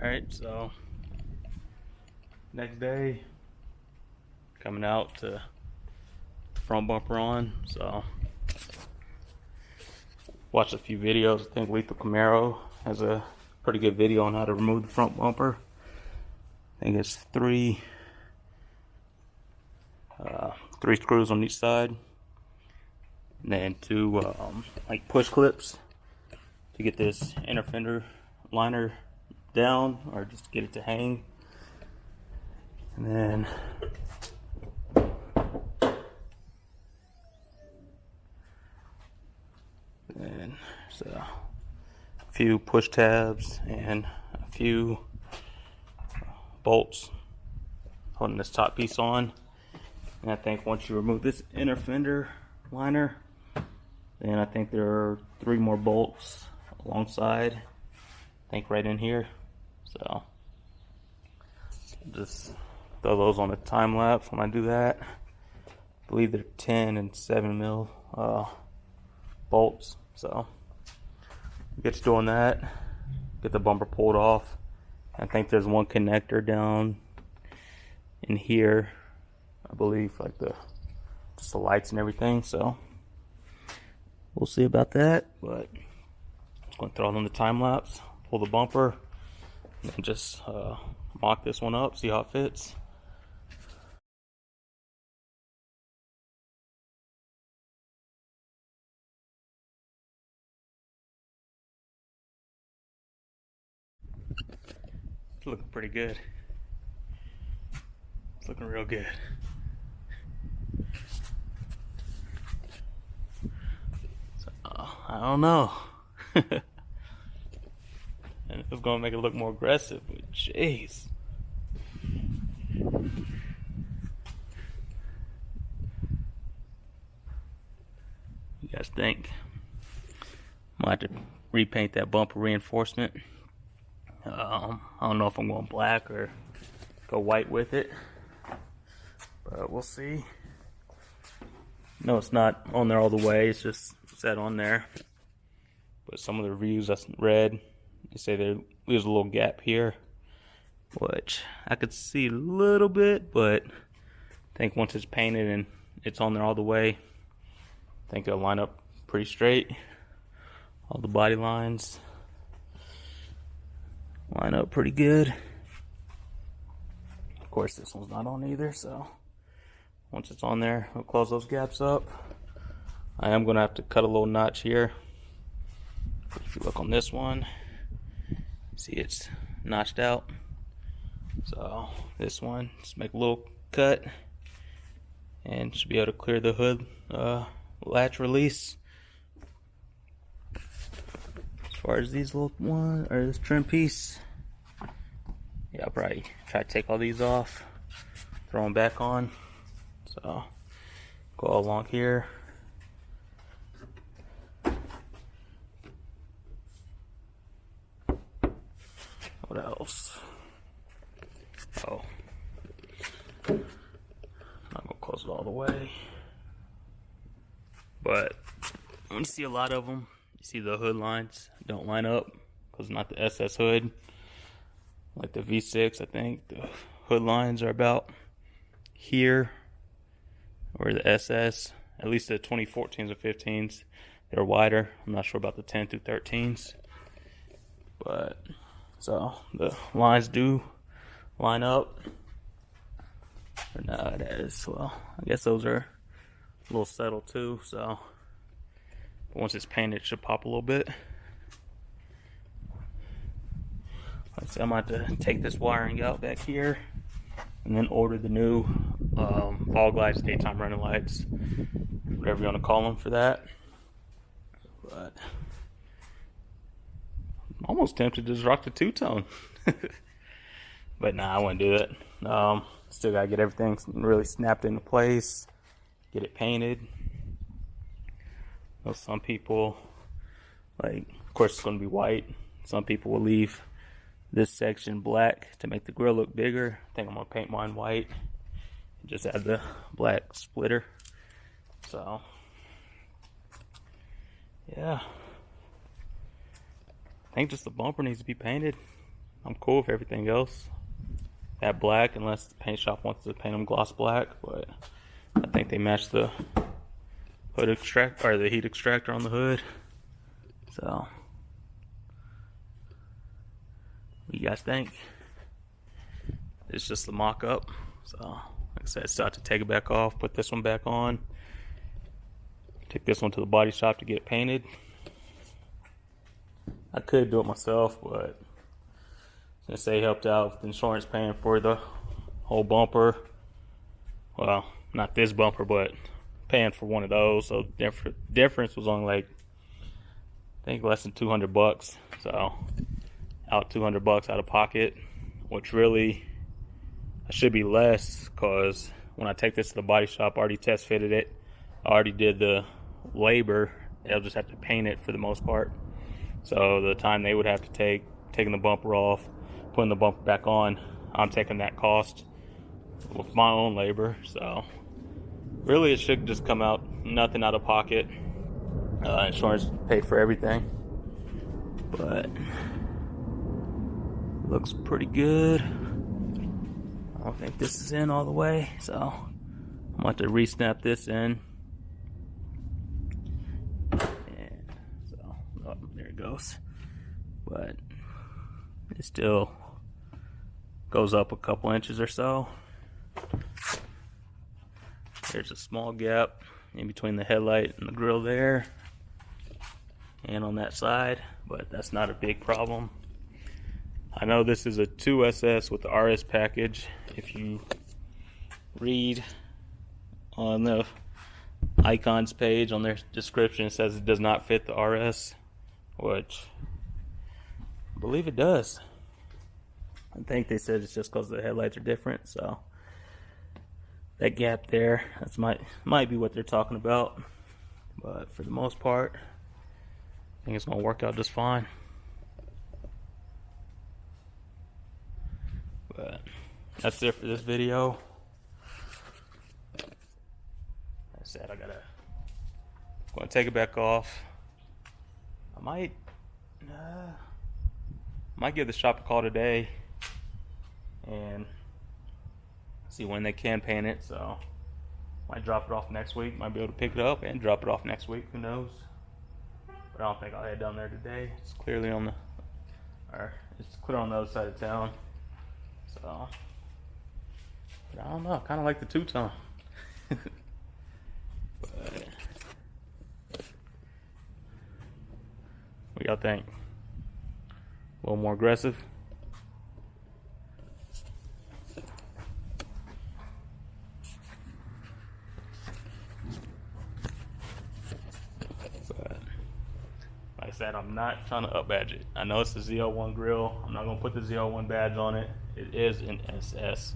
Alright, so next day, coming out to the front bumper on. So watched a few videos. I think Lethal Camaro has a pretty good video on how to remove the front bumper. I think it's three screws on each side, and then two like push clips to get this inner fender liner down, or just get it to hang. And then there's a few push tabs and a few bolts holding this top piece on. And I think once you remove this inner fender liner, then I think there are 3 more bolts alongside, I think right in here. So just throw those on a time lapse when I do that. I believe they're 10 and 7 mil bolts. So get to doing that, get the bumper pulled off. I think there's one connector down in here, I believe, like just the lights and everything. So we'll see about that, but I'm just going to throw it on the time lapse, pull the bumper, and just mock this one up, see how it fits. It's looking pretty good. It's looking real good. So, I don't know. And it's gonna make it look more aggressive, but jeez. You guys think? I might have to repaint that bumper reinforcement. I don't know if I'm going black or go white with it, but we'll see. No, it's not on there all the way, it's just set on there. But some of the reviews I read, they say there's a little gap here, which I could see a little bit, but I think once it's painted and it's on there all the way, I think it'll line up pretty straight. All the body lines line up pretty good. Of course, this one's not on either, so once it's on there, I'll close those gaps up. I am gonna have to cut a little notch here. If you look on this one, see it's notched out. So this one, just make a little cut and should be able to clear the hood latch release. As far as these little one, or this trim piece, yeah, I'll probably try to take all these off, throw them back on. So go all along here. What else? Oh, I'm not gonna close it all the way, but when you see a lot of them, you see the hood lines don't line up because it's not the SS hood. Like the V6, I think the hood lines are about here, or the SS, at least the 2014s or 15s, they're wider. I'm not sure about the 10 through 13s, but so the lines do line up. Or no, it is, well, I guess those are a little settled too, so but once it's painted, it should pop a little bit. Let's see, I might have to take this wiring out back here and then order the new fog lights, daytime running lights, whatever you want to call them for that. But I'm almost tempted to just rock the two-tone. But nah, I wouldn't do it. Still gotta get everything really snapped into place, get it painted. You know, some people, like, of course it's gonna be white. Some people will leave this section black to make the grill look bigger. I think I'm gonna paint mine white and just add the black splitter. So yeah, I think just the bumper needs to be painted. I'm cool with everything else. That black, unless the paint shop wants to paint them gloss black, but I think they match the hood extractor or the heat extractor on the hood. So, what do you guys think? It's just the mock-up. So, like I said, still have to take it back off, put this one back on, take this one to the body shop to get it painted. I could do it myself, but since they helped out with insurance paying for the whole bumper, well, not this bumper, but paying for one of those, so difference was only like, I think less than 200 bucks. So out 200 bucks out of pocket, which really should be less, because when I take this to the body shop, I already test fitted it, I already did the labor, they'll just have to paint it for the most part. So the time they would have to take taking the bumper off, putting the bumper back on, I'm taking that cost with my own labor. So really it should just come out nothing out of pocket. Insurance paid for everything, but looks pretty good. I don't think this is in all the way, so I'm going to re-snap this in. And so, oh, there it goes. But it still goes up a couple inches or so. There's a small gap in between the headlight and the grille there, and on that side, but that's not a big problem. I know this is a 2SS with the RS package. If you read on the icons page on their description, it says it does not fit the RS, which I believe it does. I think they said it's just because the headlights are different, so that gap there, that's might be what they're talking about. But for the most part, I think it's gonna work out just fine. But that's it for this video. Like I said, I'm gonna take it back off. I might give the shop a call today and see when they can paint it. So might drop it off next week. Might be able to pick it up and drop it off next week. Who knows? But I don't think I'll head down there today. It's clearly on the, or it's clear on the other side of town. So, but I don't know. I kind of like the two-tone. But what y'all think? A little more aggressive? But like I said, I'm not trying to up badge it. I know it's the ZL1 grill. I'm not gonna put the ZL1 badge on it. It is an SS.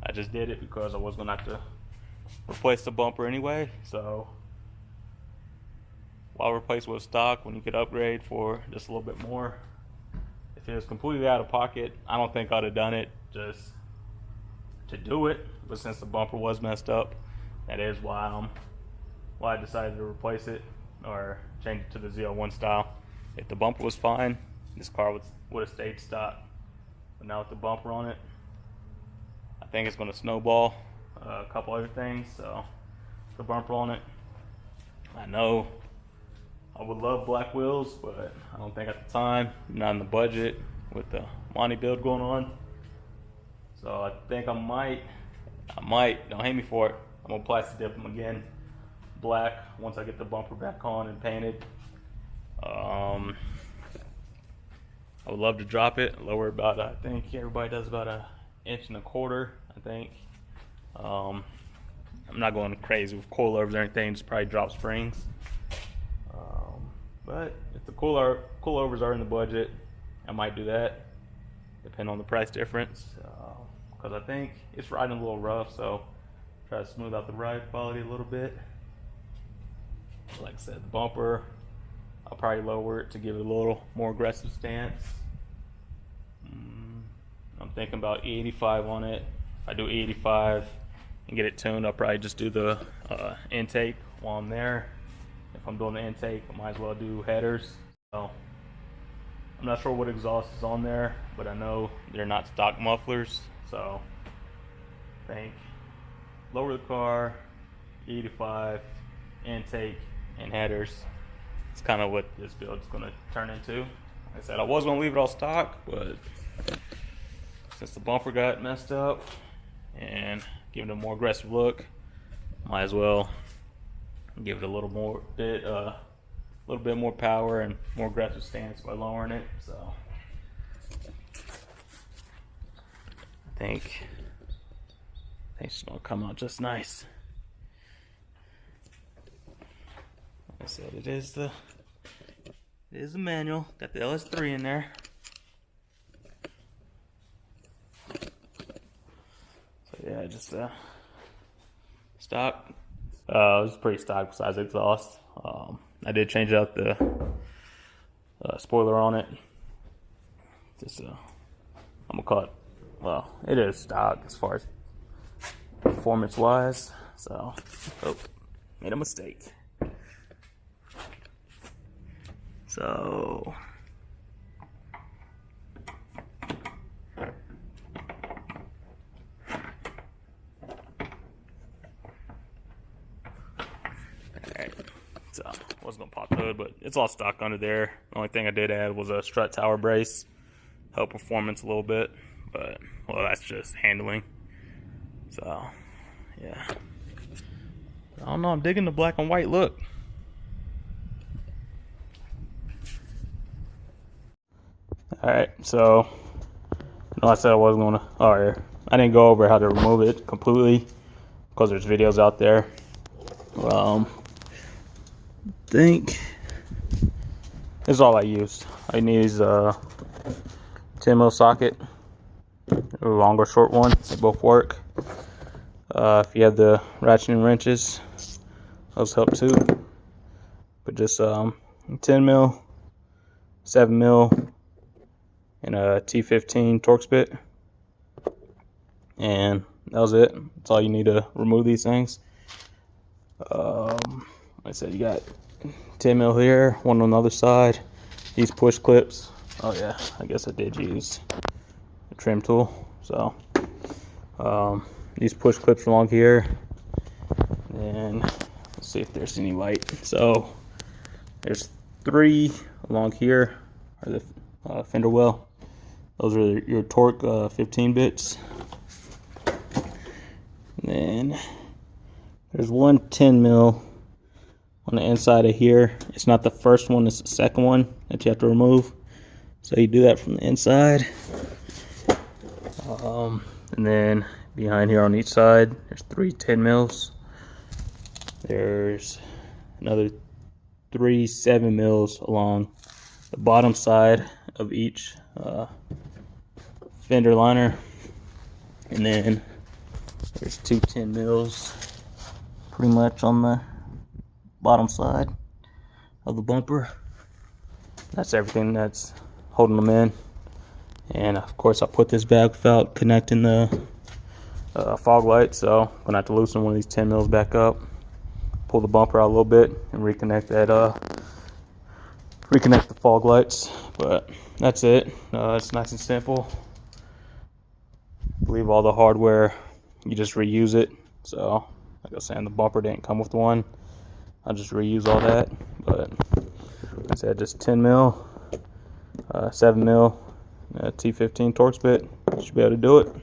I just did it because I was gonna have to replace the bumper anyway. So why replace with stock when you could upgrade for just a little bit more? If it was completely out of pocket, I don't think I'd have done it just to do it. But since the bumper was messed up, that is why I decided to replace it or change it to the ZL1 style. If the bumper was fine, this car would have stayed stock. But now with the bumper on it, I think it's going to snowball a couple other things. So the bumper on it, I know I would love black wheels, but I don't think at the time, not in the budget with the Monty build going on. So I think I might, don't hate me for it, I'm gonna plastic dip them again black once I get the bumper back on and painted. I would love to drop it, lower about, I think everybody does about 1.25 inches, I think. I'm not going crazy with coilovers or anything, just probably drop springs. But if the coilovers are in the budget, I might do that, depending on the price difference. Because I think it's riding a little rough, so try to smooth out the ride quality a little bit. Like I said, the bumper, I'll probably lower it to give it a little more aggressive stance. I'm thinking about 85 on it. If I do 85 and get it tuned, I'll probably just do the intake while I'm there. If I'm doing the intake, I might as well do headers. So I'm not sure what exhaust is on there, but I know they're not stock mufflers, so I think lower the car, E85, intake, and headers. It's kind of what this build is going to turn into. Like I said, I was going to leave it all stock, but since the bumper got messed up and give it a more aggressive look, might as well give it a little bit more power and more aggressive stance by lowering it. So I think it's gonna come out just nice. Like I said, it is the manual. Got the LS3 in there. So yeah, just stock. It was pretty stock besides exhaust. I did change out the spoiler on it. Just I'm gonna call it. Well, it is stock as far as performance wise. So, oh, made a mistake. So. So I was gonna pop the hood, but it's all stock under there. The only thing I did add was a strut tower brace, help performance a little bit, but well, that's just handling. So yeah, I don't know. I'm digging the black and white look. All right, so I said I wasn't gonna. I didn't go over how to remove it completely because there's videos out there. Think this is all I used. I need a 10mm socket, a long or short one. They both work. If you have the ratcheting wrenches, those help too. But just 10mm, 7mm, and a T15 Torx bit, and that was it. That's all you need to remove these things. Like I said, you got 10mm here, one on the other side. These push clips. Oh yeah, I guess I did use a trim tool. So these push clips along here. And let's see if there's any light. So there's 3 along here, are the fender well. Those are your torque 15 bits. And then there's one 10mm on the inside of here. It's not the first one, it's the second one that you have to remove. So you do that from the inside. And then behind here on each side, there's 3 10mm. There's another 3 7mm along the bottom side of each fender liner. And then there's 2 10mm pretty much on the bottom side of the bumper. That's everything that's holding them in. And of course I put this back without connecting the fog light, so I'm gonna have to loosen one of these 10mm back up, pull the bumper out a little bit, and reconnect the fog lights. But that's it. It's nice and simple. Leave all the hardware, you just reuse it. So like I was saying, the bumper didn't come with one. I'll just reuse all that. But like I said, just 10mm, 7mm, T15 Torx bit. Should be able to do it.